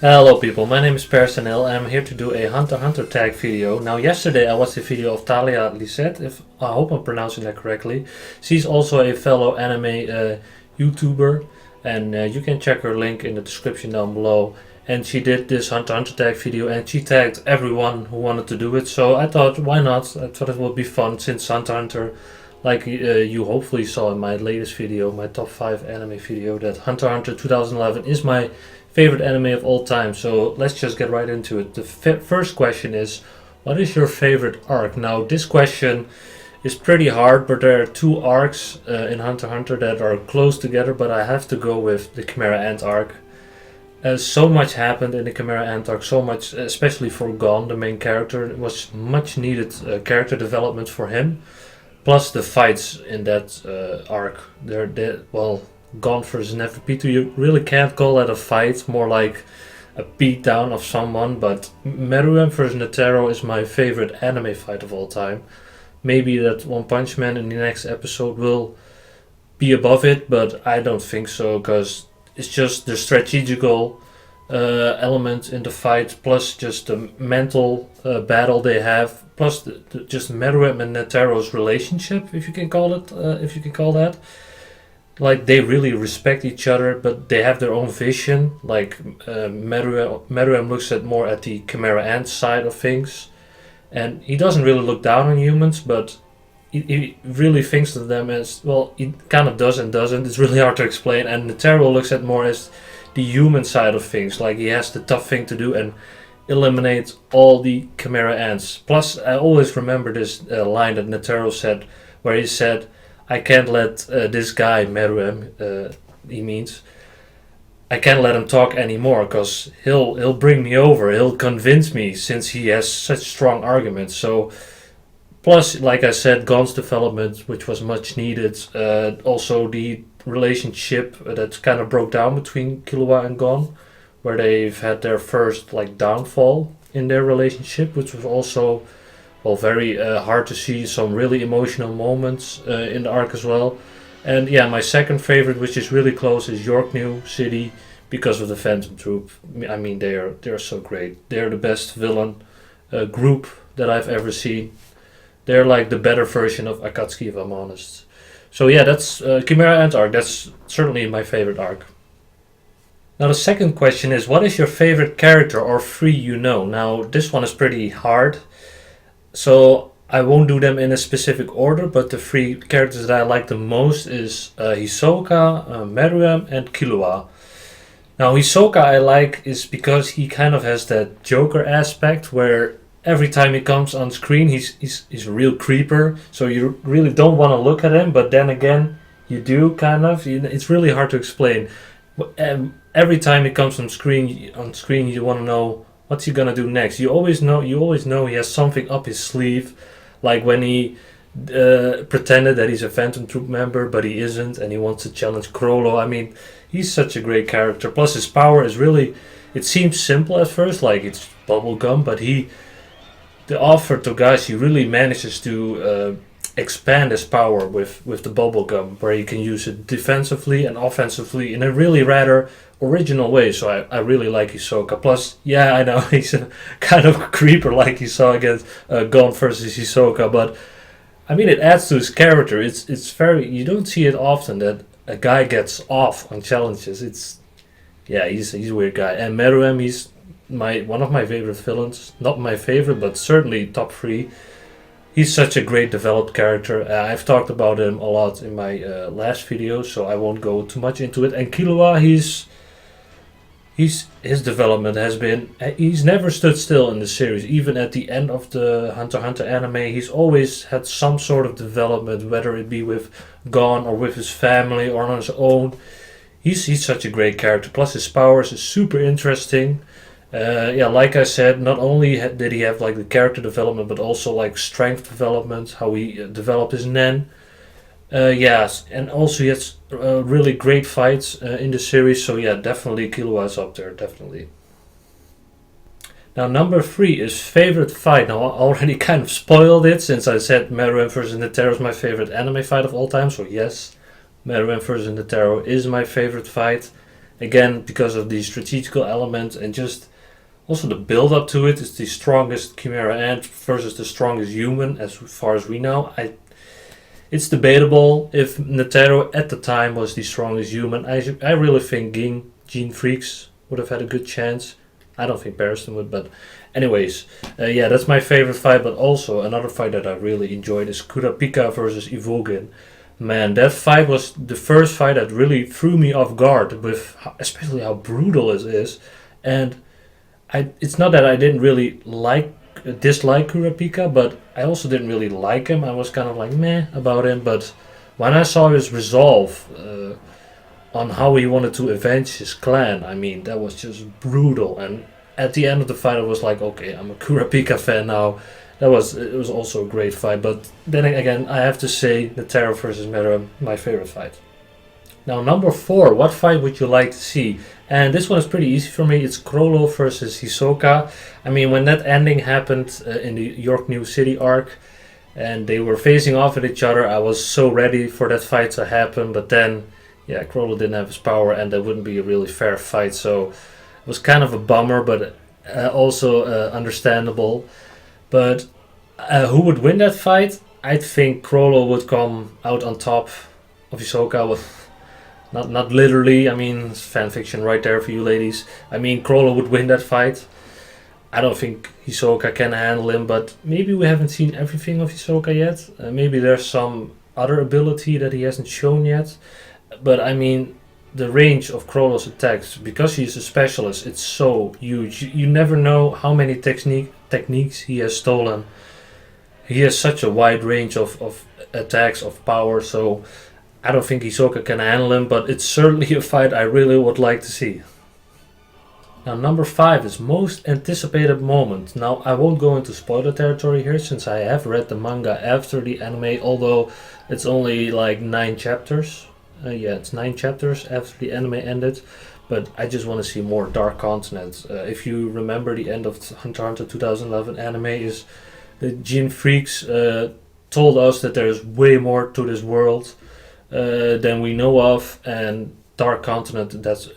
Hello people, my name is Personel and I'm here to do a Hunter x Hunter tag video. Now yesterday I watched a video of Talia Lisette, if I hope I'm pronouncing that correctly. She's also a fellow anime YouTuber and you can check her link in the description down below. And she did this Hunter x Hunter tag video and she tagged everyone who wanted to do it. So I thought, why not? I thought it would be fun since Hunter x Hunter, like you hopefully saw in my latest video, my top 5 anime video, that Hunter x Hunter 2011 is my favorite anime of all time. So let's just get right into it. The first question is, what is your favorite arc? Now this question is pretty hard, but there are two arcs in Hunter x Hunter that are close together, but I have to go with the Chimera Ant arc. So much happened in the Chimera Ant arc, so much, especially for Gon, the main character. It was much needed character development for him. Plus the fights in that arc, Gon versus Neferpitou, you really can't call that a fight, more like a beatdown of someone, but Meruem versus Netero is my favorite anime fight of all time. Maybe that One Punch Man in the next episode will be above it, but I don't think so, because it's just the strategical element in the fight, plus just the mental battle they have, plus just Meruem and Netero's relationship, if you can call that. Like, they really respect each other, but they have their own vision. Like, Meruem looks more at the Chimera Ant side of things, and he doesn't really look down on humans, but he really thinks of them as, well, he kind of does and doesn't. It's really hard to explain. And Netero looks at more as the human side of things. Like, he has the tough thing to do and eliminate all the Chimera Ants. Plus, I always remember this line that Netero said, where he said, I can't let this guy, Meruem, he means, I can't let him talk anymore, because he'll bring me over, he'll convince me, since he has such strong arguments. So, plus, like I said, Gon's development, which was much needed, also the relationship that kind of broke down between Killua and Gon, where they've had their first downfall in their relationship, which was also very hard to see, some really emotional moments in the arc as well. And yeah, my second favorite, which is really close, is York New City, because of the Phantom Troop. I mean, they're so great. They're the best villain group that I've ever seen. They're like the better version of Akatsuki, if I'm honest. So yeah, that's Chimera Ant arc. That's certainly my favorite arc. Now the second question is, what is your favorite character or three you know? Now this one is pretty hard, so I won't do them in a specific order, but the three characters that I like the most is Hisoka, Meruem, and Killua. Now Hisoka I like is because he kind of has that Joker aspect, where every time he comes on screen he's a real creeper, so you really don't want to look at him, but then again you do, kind of. It's really hard to explain. Every time he comes on screen you want to know what's he gonna do next. You always know he has something up his sleeve, like when he pretended that he's a Phantom Troop member, but he isn't, and he wants to challenge Chrollo. I mean, he's such a great character. Plus his power is really, it seems simple at first, like it's bubblegum, but the author Togashi really manages to expand his power with the bubblegum, where he can use it defensively and offensively in a really rather original way. So I really like Hisoka. Plus, yeah, I know he's a kind of creeper, like you saw against Gon versus Hisoka, but I mean, it adds to his character. It's very, you don't see it often that a guy gets off on challenges. He's a weird guy. And Meruem, he's one of my favorite villains. Not my favorite, but certainly top 3. He's such a great developed character. I've talked about him a lot in my last video, so I won't go too much into it. And Killua, his development has been, he's never stood still in the series. Even at the end of the Hunter x Hunter anime, he's always had some sort of development, whether it be with Gon or with his family or on his own. He's such a great character. Plus his powers is super interesting. Like I said, not only did he have like the character development, but also like strength development, how he developed his Nen. Yes, and also he has really great fights in the series. So yeah, definitely Killua is up there, definitely. Now number 3 is favorite fight. Now I already kind of spoiled it, since I said Meruem vs Netero is my favorite anime fight of all time. So yes, Meruem vs Netero is my favorite fight. Again, because of the strategical element and just also the build up to it. It's the strongest Chimera Ant versus the strongest human, as far as we know. It's debatable if Netero at the time was the strongest human. I really think Gene Freaks would have had a good chance. I don't think Barristan would, but anyways, yeah, that's my favorite fight. But also another fight that I really enjoyed is Kurapika versus Ivogin. Man, that fight was the first fight that really threw me off guard with especially how brutal it is. And it's not that I didn't really dislike Kurapika, but I also didn't really like him. I was kind of like meh about him. But when I saw his resolve on how he wanted to avenge his clan, I mean, that was just brutal. And at the end of the fight, I was like, okay, I'm a Kurapika fan now. It was also a great fight. But then again, I have to say Netero versus Meruem, my favorite fight. Now, number 4, what fight would you like to see? And this one is pretty easy for me. It's Chrollo versus Hisoka. I mean, when that ending happened in the York New City arc, and they were facing off at each other, I was so ready for that fight to happen. But then, yeah, Chrollo didn't have his power, and that wouldn't be a really fair fight. So it was kind of a bummer, but also understandable. But who would win that fight? I think Chrollo would come out on top of Hisoka with... Not literally, I mean, it's fan fiction right there for you ladies. I mean, Chrollo would win that fight. I don't think Hisoka can handle him, but maybe we haven't seen everything of Hisoka yet. Maybe there's some other ability that he hasn't shown yet. But I mean, the range of Chrollo's attacks, because he's a specialist, it's so huge. You never know how many techniques he has stolen. He has such a wide range of attacks, of power, so... I don't think Hisoka can handle him, but it's certainly a fight I really would like to see. Now, number 5 is most anticipated moment. Now, I won't go into spoiler territory here since I have read the manga after the anime, although it's only like 9 chapters. Yeah, it's 9 chapters after the anime ended, but I just want to see more Dark Continent. If you remember, the end of Hunter x Hunter 2011 anime is the Gene Freaks told us that there's way more to this world than we know of, and Dark Continent,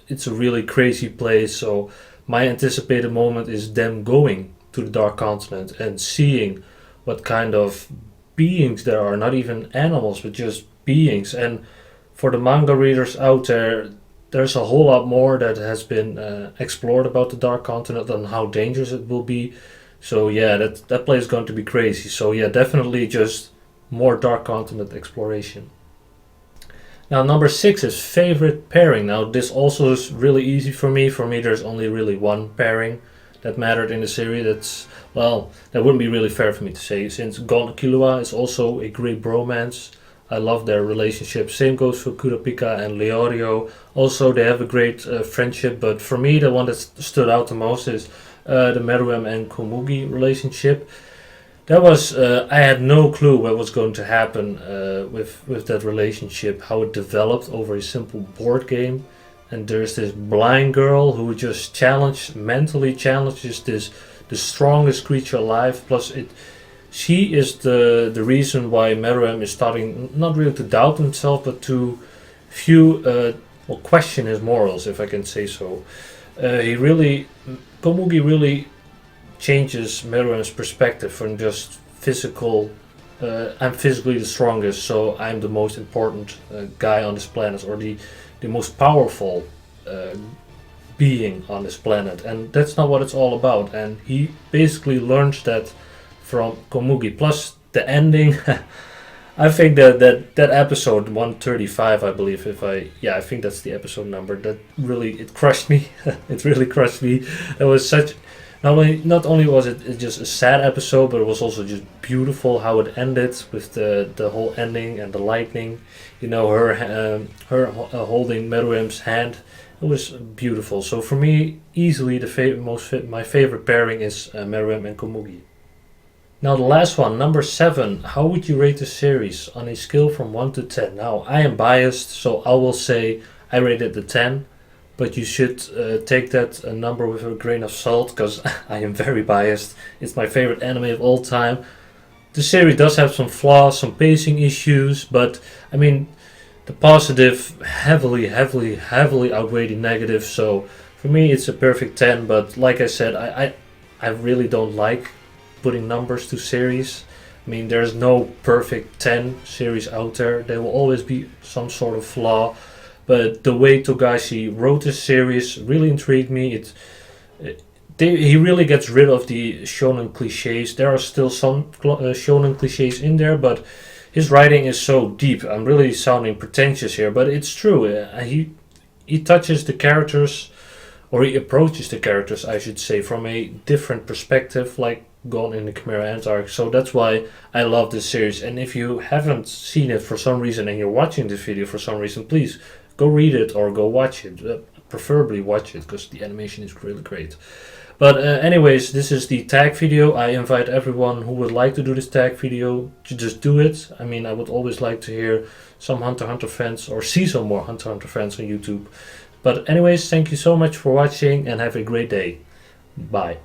it's a really crazy place. So my anticipated moment is them going to the Dark Continent and seeing what kind of beings there are, not even animals but just beings. And for the manga readers out there, there's a whole lot more that has been explored about the Dark Continent and how dangerous it will be. So yeah, that place is going to be crazy. So yeah, definitely just more Dark Continent exploration. Now, number 6 is favorite pairing. Now, this also is really easy for me. For me, there's only really one pairing that mattered in the series. That wouldn't be really fair for me to say, since Gon and Killua is also a great bromance. I love their relationship. Same goes for Kurapika and Leorio. Also, they have a great friendship, but for me, the one that stood out the most is the Meruem and Komugi relationship. That was, I had no clue what was going to happen with that relationship, how it developed over a simple board game. And there's this blind girl who just mentally challenges the strongest creature alive. Plus, she is the reason why Meruem is starting not really to doubt himself, but to question his morals, if I can say so. Komugi really changes Meruem's perspective from just physical, I'm physically the strongest, so I'm the most important guy on this planet, or the most powerful being on this planet, and that's not what it's all about. And he basically learns that from Komugi. Plus the ending, I think that episode 135, I believe, I think that's the episode number, that really, it crushed me. It really crushed me. It was such... Not only was it just a sad episode, but it was also just beautiful how it ended with the whole ending and the lightning. You know, her holding Meruem's hand. It was beautiful. So for me, easily my favorite pairing is Meruem and Komugi. Now the last one, number 7. How would you rate the series on a scale from 1 to 10? Now I am biased, so I will say I rated it a 10. But you should take that number with a grain of salt, because I am very biased. It's my favorite anime of all time. The series does have some flaws, some pacing issues, but I mean, the positive heavily outweigh the negative. So for me, it's a perfect 10. But like I said, I really don't like putting numbers to series. I mean, there's no perfect 10 series out there. There will always be some sort of flaw. But the way Togashi wrote this series really intrigued me. He really gets rid of the shonen cliches. There are still some shonen cliches in there, but his writing is so deep. I'm really sounding pretentious here, but it's true. He touches the characters, or he approaches the characters, I should say, from a different perspective, like Gone in the Chimera Ant arc. So that's why I love this series. And if you haven't seen it for some reason and you're watching this video for some reason, please go read it or go watch it. Preferably watch it, because the animation is really great. But anyways, this is the tag video. I invite everyone who would like to do this tag video to just do it. I mean, I would always like to hear some Hunter x Hunter fans, or see some more Hunter x Hunter fans on YouTube. But anyways, thank you so much for watching and have a great day. Bye.